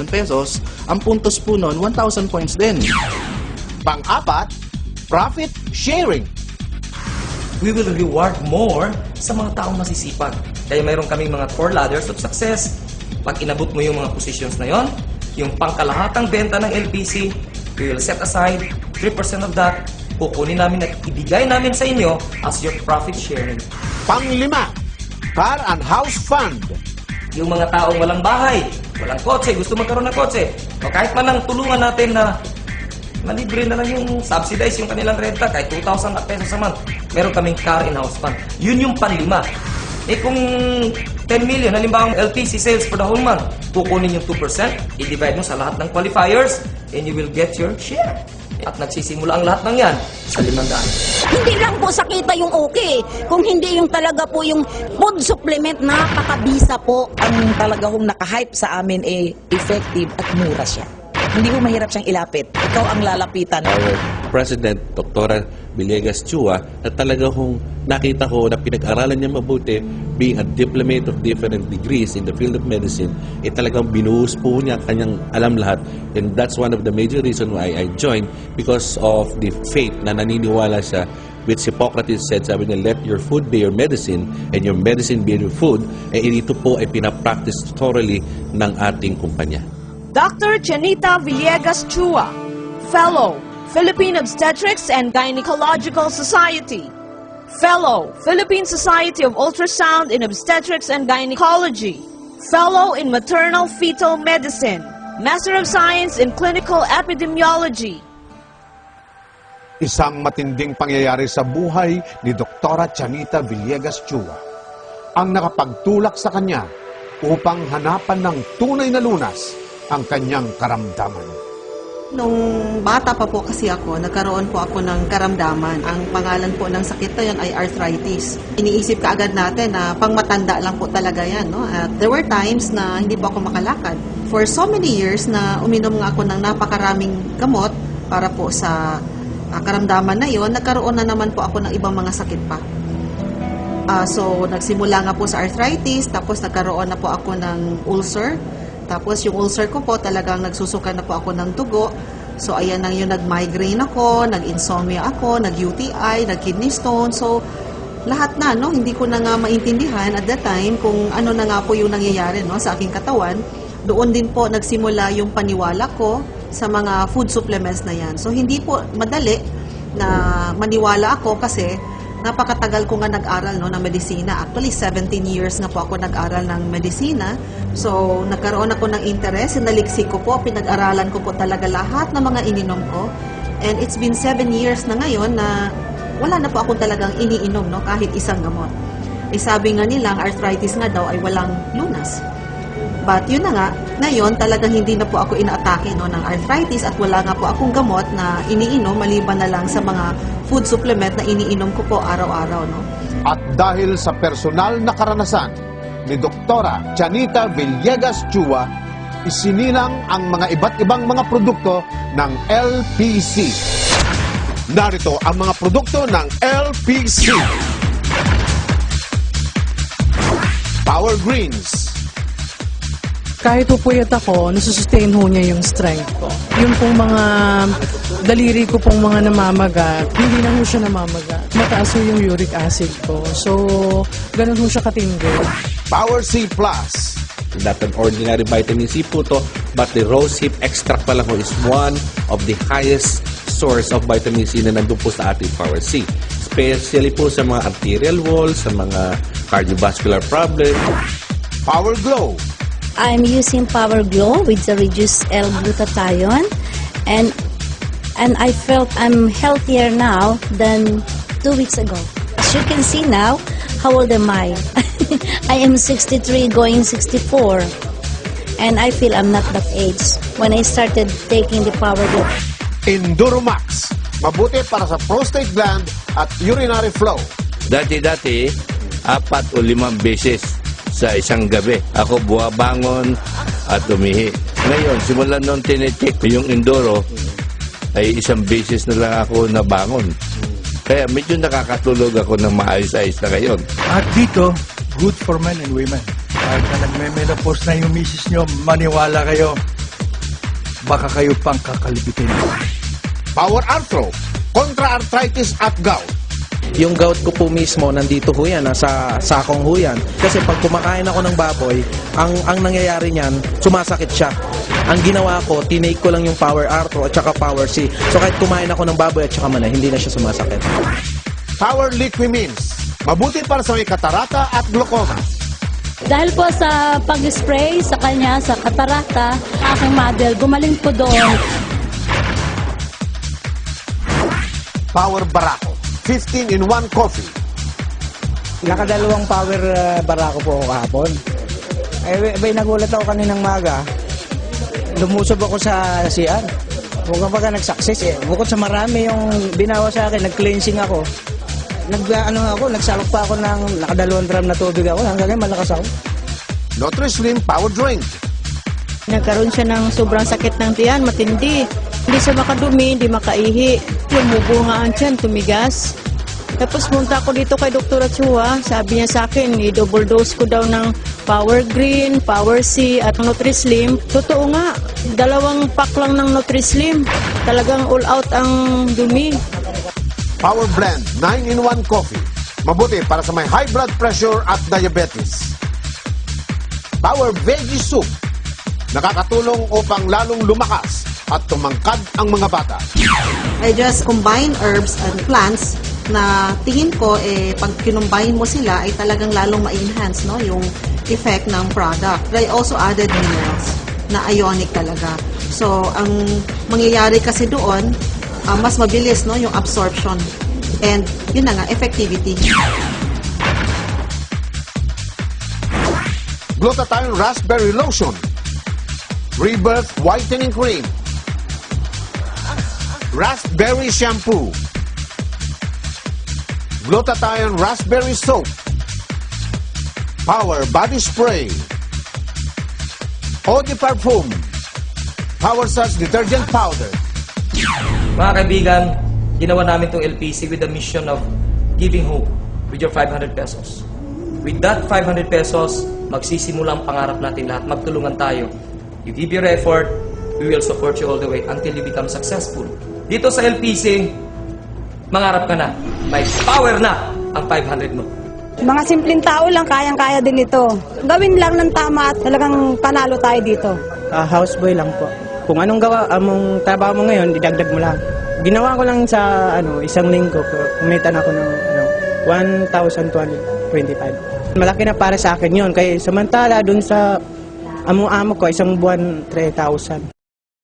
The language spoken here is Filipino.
pesos, ang puntos po nun, 1,000 points din. Pang-apat, profit sharing. We will reward more sa mga taong masisipag. Kaya mayroon kaming mga 4 ladders of success. Pag inabot mo yung mga positions na yon, yung pangkalahatang benta ng LPC, we will set aside 3% of that, kukunin namin at ibigay namin sa inyo as your profit sharing. Pang-lima, car and house fund. Yung mga taong walang bahay, walang kotse, gusto magkaroon ng kotse, o kahit man lang tulungan natin na malibre na lang yung subsidize yung kanilang renta, kahit 2,000 pesos a month, meron kaming car and house fund. Yun yung panlima. Eh kung 10 million, halimbawa ang LPC sales for the whole month, kukunin yung 2%, i-divide mo sa lahat ng qualifiers, and you will get your share. At nagsisimula ang lahat ng yan sa 500. Hindi lang po sakita yung okay, kung hindi yung talaga po yung food supplement, napakabisa po. Ang talaga hong nakahype sa amin effective at mura siya. Hindi ko mahirap siyang ilapit. Ikaw ang lalapitan. Our President, Dr. Villegas Chua, na talaga hong nakita ko na pinag-aralan niya mabuti, being a diplomat of different degrees in the field of medicine, talagang binuhos po niya kanyang alam lahat. And that's one of the major reason why I joined, because of the faith na naniniwala siya, which Hippocrates said, sabi niya, let your food be your medicine and your medicine be your food. Ito po ay pinapractice thoroughly ng ating kumpanya. Dr. Janita Villegas Chua, Fellow, Philippine Obstetrics and Gynecological Society, Fellow, Philippine Society of Ultrasound in Obstetrics and Gynecology, Fellow in Maternal Fetal Medicine, Master of Science in Clinical Epidemiology. Isang matinding pangyayari sa buhay ni Dr. Janita Villegas Chua ang nakapagtulak sa kanya upang hanapan ng tunay na lunas ang kanyang karamdaman. Nung bata pa po kasi ako, nagkaroon po ako ng karamdaman. Ang pangalan po ng sakit na yan ay arthritis. Iniisip ka agad natin na pangmatanda lang po talaga yan. No? At there were times na hindi po ako makalakad. For so many years na uminom nga ako ng napakaraming gamot para po sa karamdaman na yon, nagkaroon na naman po ako ng ibang mga sakit pa. So, nagsimula nga po sa arthritis, tapos nagkaroon na po ako ng ulcer. Tapos yung ulcer ko po talagang nagsusuka na po ako ng dugo. So ayan nang yung nag-migraine ako, nag-insomnia ako, nag-UTI, nag-kidney stone. So lahat na, no, hindi ko na nga maintindihan at that time kung ano na nga po yung nangyayari, no, sa aking katawan. Doon din po nagsimula yung paniwala ko sa mga food supplements na yan. So hindi po madali na maniwala ako kasi napakatagal ko nga nag-aral, no, ng medisina. Actually, 17 years nga po ako nag-aral ng medisina. So, nagkaroon ako ng interest, sinaliksik ko po, pinag-aralan ko po talaga lahat ng mga ininom ko. And it's been 7 years na ngayon na wala na po akong talagang iniinom, no, kahit isang gamot. Eh, sabi nga nila, arthritis nga daw ay walang lunas. But yun na nga, ngayon talagang hindi na po ako inaatake, no, ng arthritis at wala nga po akong gamot na iniinom maliban na lang sa mga food supplement na iniinom ko po araw-araw. No? At dahil sa personal na karanasan ni Doktora Janita Villegas Chua, isinilang ang mga iba't ibang mga produkto ng LPC. Narito ang mga produkto ng LPC. Power Greens. Kahit pupuyat ako, nasusustain ho niya yung strength ko. Yung pong mga daliri ko pong mga namamagat, hindi na ho siya namamagat. Mataas ho yung uric acid ko. So, ganun ho siya katindi. Power C Plus. Not an ordinary vitamin C po to, but the rosehip extract pa lang ho is one of the highest source of vitamin C na nandun po sa ating Power C. Especially po sa mga arterial wall, sa mga cardiovascular problem. Power Glow. I'm using Power Glow with the reduced L-glutathione, and I felt I'm healthier now than 2 weeks ago. As you can see now, how old am I? I am 63 going 64, and I feel I'm not that age when I started taking the Power Glow. Enduromax. Mabuti para sa prostate gland at urinary flow. Dati-dati, 4 o 5 beses sa isang gabi ako buwabangon at umihi. Ngayon, simula nung tinitik yung Enduro, ay 1 beses na lang ako nabangon. Kaya medyo nakakatulog ako ng maayos-ayos na ngayon. At dito, good for men and women. Kahit na nagme-menopause na yung misis nyo, maniwala kayo, baka kayo pang kakalibitin. Power Arthro, kontra arthritis at gout. Yung gout ko po mismo, nandito ho yan, nasa sakong ho yan. Kasi pag kumakain ako ng baboy, ang nangyayari niyan, sumasakit siya. Ang ginawa ko, tinake ko lang yung Power Arthro at saka Power C. So kahit kumain ako ng baboy at saka manay, hindi na siya sumasakit. Power Liquimins, mabuti para sa may katarata at glaucoma. Dahil po sa pag-spray sa kanya, sa katarata, aking model, gumaling po doon. Power Barako, 15-in-1 coffee. Nakadalawang Power Barako po ako kahapon. Nagulat ako kaninang maga. Lumusob ako sa CR. Huwag ka nag-success eh. Bukod sa marami yung binawa sa akin, nag-cleansing ako. Nagsalok pa ako ng nakadalawang drum na tubig ako. Hanggang ngayon malakas ako. Nutri-Slim Power Drink. Nagkaroon siya ng sobrang sakit ng tiyan, matindi. Hindi siya makadumi, hindi makaihi. Lumubo nga ang tiyan, tumigas. Tapos punta ako dito kay Dr. Chua. Sabi niya sa akin, i-double dose ko daw ng Power Green, Power C at Nutri-Slim. Totoo nga, 2 pack lang ng Nutri-Slim. Talagang all out ang dumi. Power Blend, 9-in-1 coffee. Mabuti para sa may high blood pressure at diabetes. Power Veggie Soup. Nakakatulong upang lalong lumakas at tumangkad ang mga bata. I just combine herbs and plants na tingin ko pag kinumbine mo sila ay talagang lalong ma-enhance no yung effect ng product. I also added minerals na ionic talaga. So ang mangyayari kasi doon mas mabilis no yung absorption and yun na nga effectivity. Glutathione Raspberry Lotion. Rebirth Whitening Cream. Raspberry Shampoo. Glutathione Raspberry Soap. Power Body Spray. Eau de Parfum. Power Suds Detergent Powder. Mga kaibigan, ginawa namin itong LPC with the mission of giving hope with your 500 pesos. With that 500 pesos, magsisimula ang pangarap natin lahat. Magtulungan tayo. You give your effort, we will support you all the way until you become successful. Dito sa LPC, mangarap ka na. May power na ang 500 mo. Mga simpleng tao lang, kayang-kaya din ito. Gawin lang ng tama at talagang panalo tayo dito. Houseboy lang po. Kung anong among trabaho mo ngayon, didagdag mo lang. Ginawa ko lang sa isang linggo, kumita na ako ng 1,225. Malaki na para sa akin yun. Kaya samantala, dun sa amo-amo ko, isang buwan, 3,000.